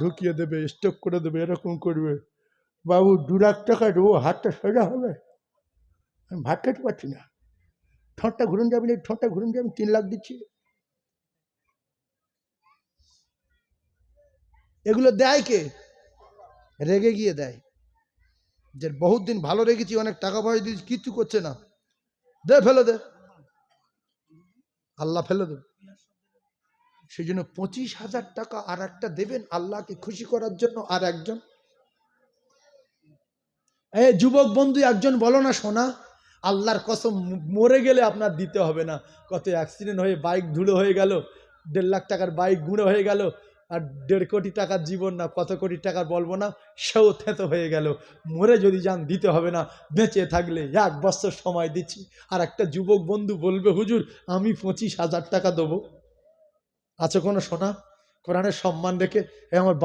ঢুকিয়ে দেবে, স্টক করে দেবে, এরকম করবে। বাবু 2 লাখ টাকা দেবো, হাতটা সোজা হবে? আমি ভাত খেতে পারছি না, ঠোঁটটা ঘুরুন যাবে না, ঠোঁটটা ঘুরুন যাবে, 3 লাখ দিচ্ছি। এগুলো দেয় কে? রেগে গিয়ে দেয়। যে বহুত দিন ভালো রেখেছি, অনেক টাকা পয়সা দিয়েছি, কিচ্ছু করছে না, দে, ফেলে দে, আল্লাহ ফেলে দেবে। সেই জন্য 25,000 টাকা আর একটা দেবেন আল্লাহকে খুশি করার জন্য। আর একজন, এই যুবক বন্ধু একজন বলো না, সোনা আল্লাহর কসম মরে গেলে আপনার দিতে হবে না। কত অ্যাক্সিডেন্ট হয়ে বাইক ধুলো হয়ে গেল, 1.5 লাখ টাকার বাইক গুঁড়ো হয়ে গেল, আর 1.5 কোটি টাকার জীবন না, কত কোটি টাকার বলবো না, সেও থেতো হয়ে গেল। মরে যদি যান দিতে হবে না, বেঁচে থাকলে 1 বছর সময় দিচ্ছি। আর একটা যুবক বন্ধু বলবে, হুজুর আমি 25,000 টাকা দেবো। আছে কোনো সোনা? কোরআনের সম্মান রেখে আমার